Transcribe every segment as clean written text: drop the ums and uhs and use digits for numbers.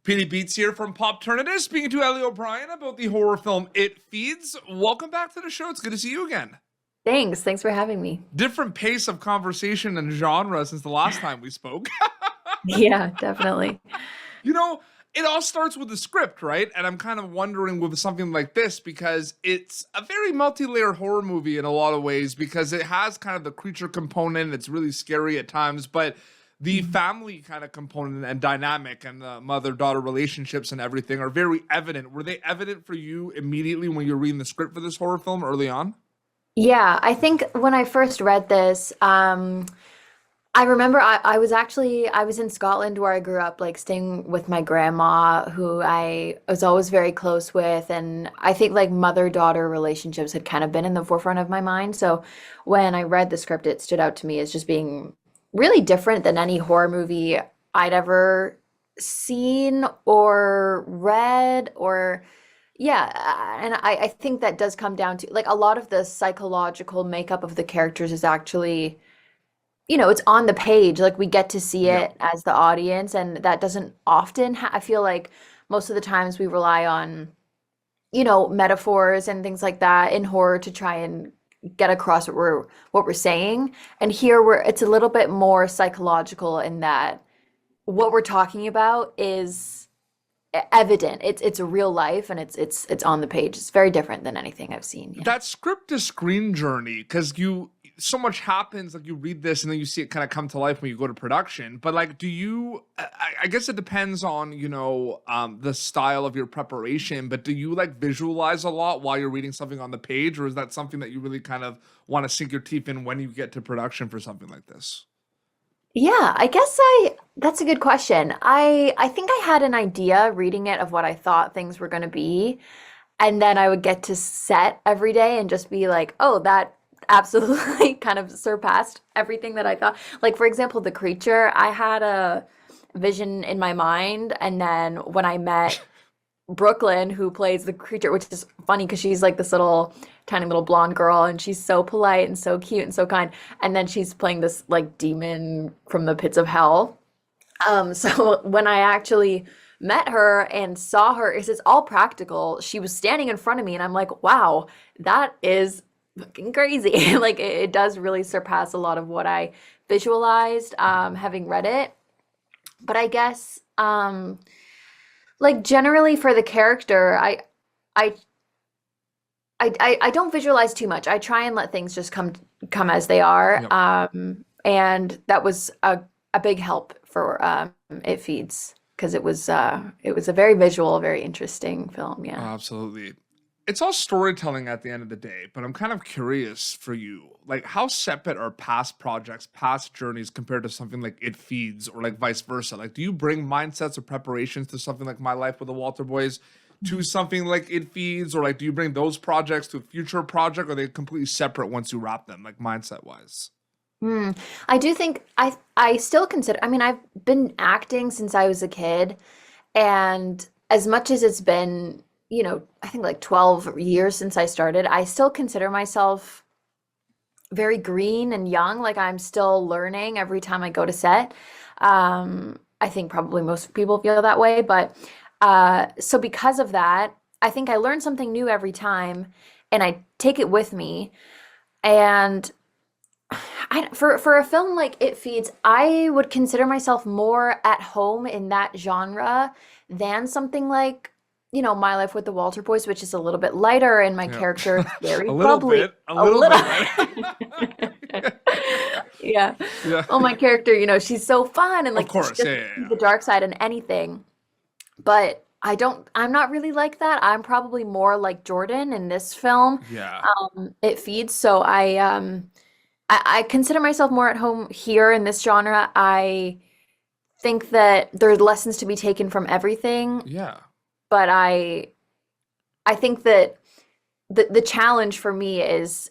Petey Beats here from Pop Turnitin, speaking to Ellie O'Brien about the horror film It Feeds. Welcome back to the show. It's good to see you again. Thanks for having me. Different pace of conversation and genre since the last time we spoke. Yeah, definitely. You know, it all starts with the script, right? And I'm kind of wondering with something like this because it's a very multi-layered horror movie in a lot of ways because it has kind of the creature component. It's really scary at times, but the family kind of component and dynamic and the mother-daughter relationships and everything are very evident. Were they evident for you immediately when you're reading the script for this horror film early on? Yeah, I think when I first read this, I remember I was in Scotland where I grew up, like staying with my grandma, who I was always very close with, and I think like mother-daughter relationships had kind of been in the forefront of my mind. So when I read the script, it stood out to me as just being really different than any horror movie I'd ever seen or read or yeah, and I think that does come down to like a lot of the psychological makeup of the characters is actually, it's on the page. Like we get to see Yeah. it as the audience, and that doesn't often I feel like most of the times we rely on, metaphors and things like that in horror to try and get across what we're saying. And here it's a little bit more psychological in that what we're talking about is evident. It's a real life and it's on the page. It's very different than anything I've seen. Yeah. That script to screen journey, because so much happens, like you read this and then you see it kind of come to life when you go to production. But like, I guess it depends on, the style of your preparation, but do you like visualize a lot while you're reading something on the page? Or is that something that you really kind of want to sink your teeth in when you get to production for something like this? Yeah, I guess that's a good question. I think I had an idea reading it of what I thought things were going to be, and then I would get to set every day and just be like, "Oh, that absolutely kind of surpassed everything that I thought." Like for example, the creature, I had a vision in my mind, and then when I met Brooklyn, who plays the creature, which is funny because she's like this little tiny little blonde girl and she's so polite and so cute and so kind. And then she's playing this like demon from the pits of hell. So when I actually met her and saw her, it's all practical. She was standing in front of me and I'm like, wow, that is fucking crazy. Like it does really surpass a lot of what I visualized having read it. But I guess like generally for the character, I I don't visualize too much. I try and let things just come as they are. Yep. And that was a big help for It Feeds because it was a very visual, very interesting film. Oh, Yeah. absolutely. It's all storytelling at the end of the day, but I'm kind of curious for you. Like, how separate are past projects, past journeys compared to something like It Feeds or like vice versa? Like, do you bring mindsets or preparations to something like My Life with the Walter Boys to something like It Feeds? Or like, do you bring those projects to a future project? Or are they completely separate once you wrap them, like mindset wise? Hmm. I do think I still consider, I mean, I've been acting since I was a kid, and as much as it's been, I think like 12 years since I started, I still consider myself very green and young. Like I'm still learning every time I go to set. I think probably most people feel that way, but so because of that, I think I learn something new every time and I take it with me. And for a film like It Feeds, I would consider myself more at home in that genre than something like, My Life with the Walter Boys, which is a little bit lighter and my Yeah. character is very A little bubbly. bit, a A little little. bit, right? Yeah. Yeah. Oh, my character, she's so fun and Of like she course. Yeah, doesn't yeah, see yeah. the dark side in anything. But I'm not really like that. I'm probably more like Jordan in this film. Yeah. It Feeds. So I consider myself more at home here in this genre. I think that there's lessons to be taken from everything, Yeah. but I think that the challenge for me is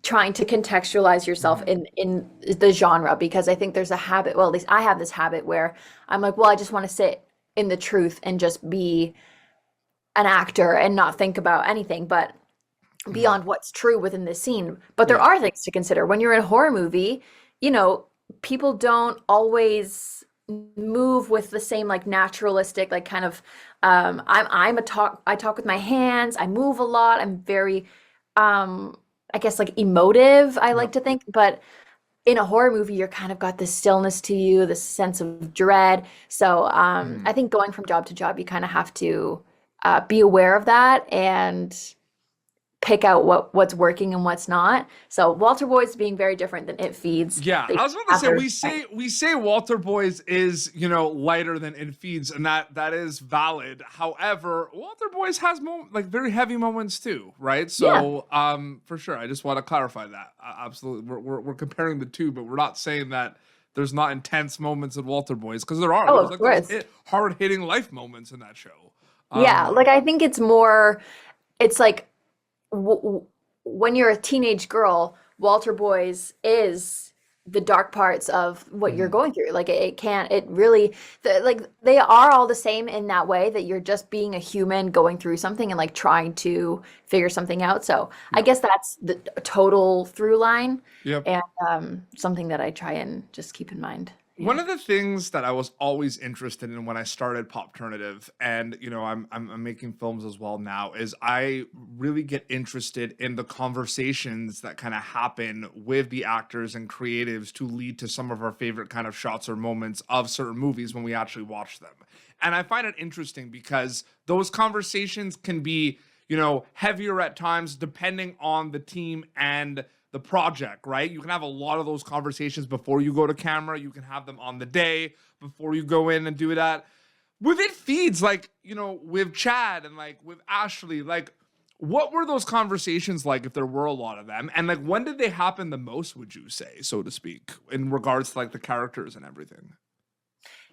trying to contextualize yourself Mhm. in the genre because I think there's a habit, well, at least I have this habit where I'm like, well, I just want to sit in the truth and just be an actor and not think about anything but Mhm. beyond what's true within the scene. But there Yeah. are things to consider when you're in a horror movie. You know, people don't always. move with the same like naturalistic like kind of I talk with my hands, I move a lot, I'm very I guess like emotive, I like Yep. to think, but in a horror movie you're kind of got this stillness to you, this sense of dread. So I think going from job to job you kind of have to be aware of that and pick out what's working and what's not. So Walter Boy's being very different than It Feeds. Yeah, They I was about to have say their we say Walter Boys is, you know, lighter than It Feeds, and that is valid. However, Walter Boys has like very heavy moments too, right? yeah. So for sure, I just want to clarify that. Absolutely, we're comparing the two, but we're not saying that there's not intense moments in Walter Boys, because there are. Oh, There's of like those course. hard hitting life moments in that show. Yeah, Um, like I think it's more, it's like w w when you're a teenage girl, Walter Boys is the dark parts of what you're mhm. going through. Like it can't, it really, like they are all the same in that way that you're just being a human going through something and like trying to figure something out. So I Yep. guess that's the total through line Yep. and something that I try and just keep in mind. One Yeah. of the things that I was always interested in when I started Popternative, and you know, I'm making films as well now, is I really get interested in the conversations that kind of happen with the actors and creatives to lead to some of our favorite kind of shots or moments of certain movies when we actually watch them. And I find it interesting because those conversations can be, you know, heavier at times depending on the team and the project, right? You can have a lot of those conversations before you go to camera. You can have them on the day before you go in and do that. With It Feeds, like, you know, with Chad and like with Ashley, like, what were those conversations like if there were a lot of them? And like, when did they happen the most, would you say, so to speak, in regards to like the characters and everything?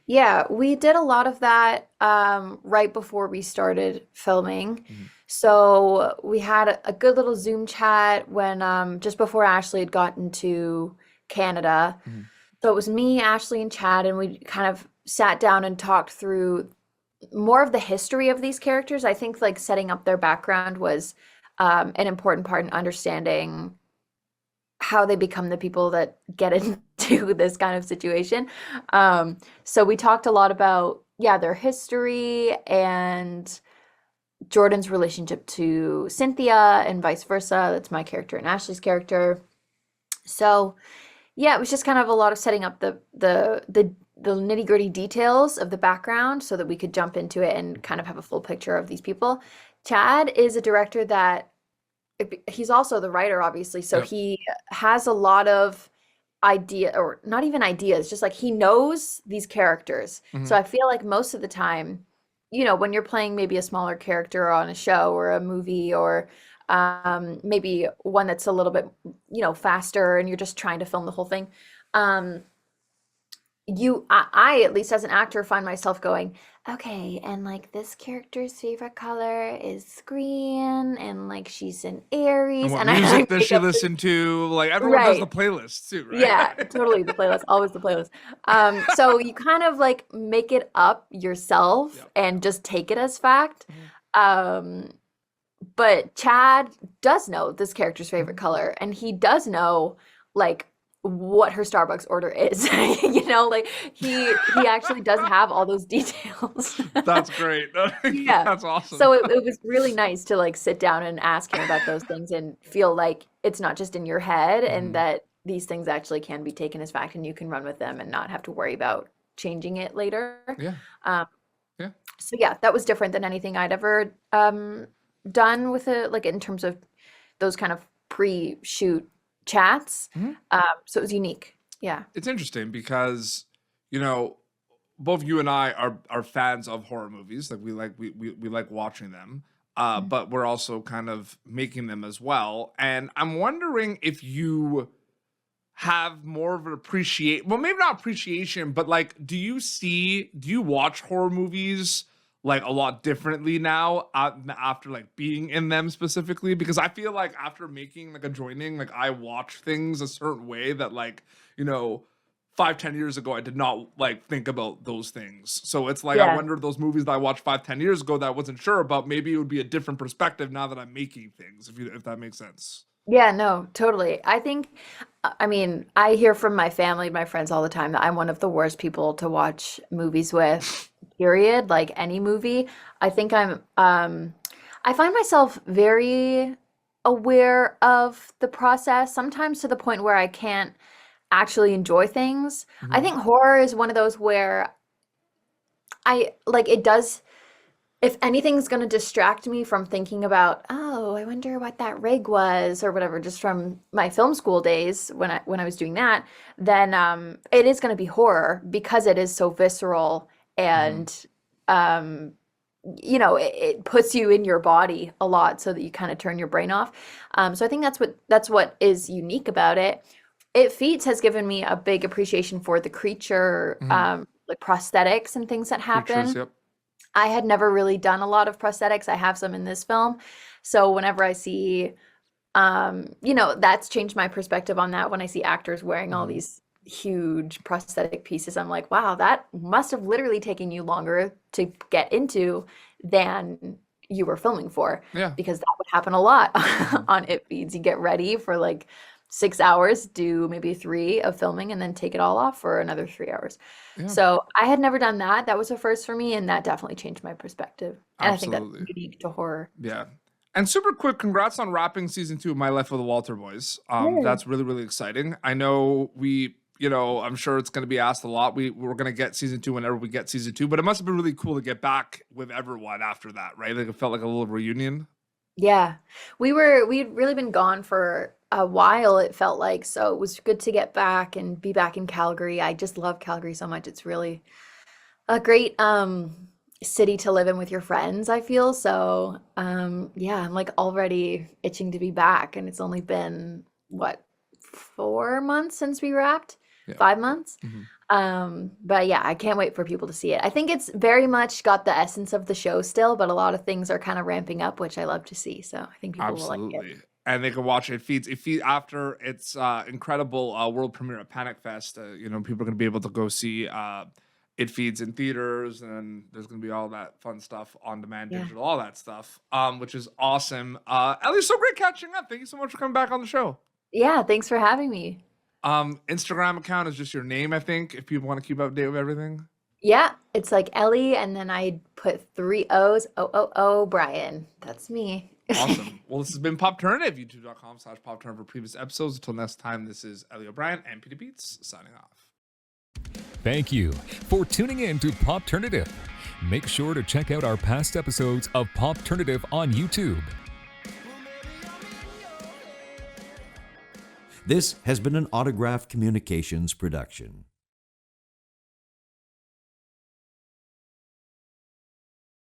Yeah, we did a lot of that right before we started filming. Mhm. So we had a good little Zoom chat when just before Ashley had gotten to Canada. Mhm. So it was me, Ashley, and Chad, and we kind of sat down and talked through more of the history of these characters. I think like setting up their background was an important part in understanding how they become the people that get into this kind of situation. So we talked a lot about, yeah, their history and Jordan's relationship to Cynthia and vice versa. That's my character and Ashley's character. So yeah, it was just kind of a lot of setting up the nitty-gritty details of the background so that we could jump into it and kind of have a full picture of these people. Chad is a director that he's also the writer, obviously, so Yep. he has a lot of idea, or not even ideas, just like he knows these characters. So Mhm. I feel like most of the time, you know, when you're playing maybe a smaller character on a show or a movie or maybe one that's a little bit, you know, faster and you're just trying to film the whole thing. Um, I at least as an actor find myself going, okay, and like this character's favorite color is green, and like she's an And Aries, what and I music does pick she up this, listen to? Like everyone does the right. playlist too, Yeah, right? totally the playlist, always the playlist. So you kind of like make it up yourself Yep. and just take it as fact. Mhm. Um, but Chad does know this character's favorite Mhm. color, and he does know like what her Starbucks order is. You know, like he actually does have all those details. That's great. Yeah. That's awesome. So it was really nice to like sit down and ask him about those things and feel like it's not just in your head and Mhm. that these things actually can be taken as fact and you can run with them and not have to worry about changing it later. Yeah. Um, Yeah. so yeah, that was different than anything I'd ever done with it, like in terms of those kind of pre-shoot chats. Mhm. So it was unique. Yeah. It's interesting because, you know, both you and I are fans of horror movies. Like we like watching them. Mm. But we're also kind of making them as well. And I'm wondering if you have more of an appreciate, well, maybe not appreciation, but like, do you watch horror movies like a lot differently now after like being in them specifically? Because I feel like after making like a joining, like I watch things a certain way that like, you know, 5, 10 years ago I did not like think about those things. So it's like I Yeah. wonder if those movies that I watched 5, 10 years ago that I wasn't sure about, maybe it would be a different perspective now that I'm making things, if that makes sense. Yeah, no, totally. I think, I mean, I hear from my family, my friends all the time that I'm one of the worst people to watch movies with, period, like any movie. I think I find myself very aware of the process, sometimes to the point where I can't actually enjoy things. I Mhm. think horror is one of those where I like it does if anything's going to distract me from thinking about, oh, I wonder what that rig was or whatever, just from my film school days when I was doing that, then it is going to be horror because it is so visceral Mhm. and um, it puts you in your body a lot so that you kind of turn your brain off. So I think that's what is unique about it. It Feats has given me a big appreciation for the creature, Mhm. like prosthetics and things that Creatures, happen. yep. I had never really done a lot of prosthetics. I have some in this film. So whenever I see, that's changed my perspective on that. When I see actors wearing all Mhm. these huge prosthetic pieces, I'm like, wow, that must have literally taken you longer to get into than you were filming for, Yeah. because that would happen a lot Mhm. on It Feeds. You get ready for like 6 hours, do maybe three of filming, and then take it all off for another 3 hours. Yeah. So I had never done that. That was a first for me, and that definitely changed my perspective. And I think that's Absolutely. unique to horror. Yeah. And super quick, congrats on wrapping season 2 of My Life with the Walter Boys. Yeah. That's really, really exciting. I know I'm sure it's going to be asked a lot. We're going to get season 2 whenever we get season 2, but it must have been really cool to get back with everyone after that, right? Like it felt like a little reunion. Yeah. We'd really been gone for a while, it felt like. So it was good to get back and be back in Calgary. I just love Calgary so much. It's really a great city to live in with your friends, I feel. So yeah, I'm like already itching to be back. And it's only been what, 4 months since we wrapped? Yeah. 5 months? Mhm. But yeah, I can't wait for people to see it. I think it's very much got the essence of the show still, but a lot of things are kind of ramping up, which I love to see. So I think people will like it. Absolutely. And they can watch it. It feeds after its incredible world premiere at Panic Fest. People are going to be able to go see it feeds in theaters, and there's going to be all that fun stuff on demand, Yeah. digital, all that stuff, which is awesome. Ellie, so great catching up. Thank you so much for coming back on the show. Yeah, thanks for having me. Instagram account is just your name, I think, if people want to keep up to date with everything. Yeah, it's like Ellie, and then I put three O's. Brian. That's me. Awesome. Well, this has been Popternative, youtube.com/Popturnative for previous episodes. Until next time, this is Ellie O'Brien and Peter Beats signing off. Thank you for tuning in to Popternative. Make sure to check out our past episodes of Popternative on YouTube. This has been an Autograph Communications production.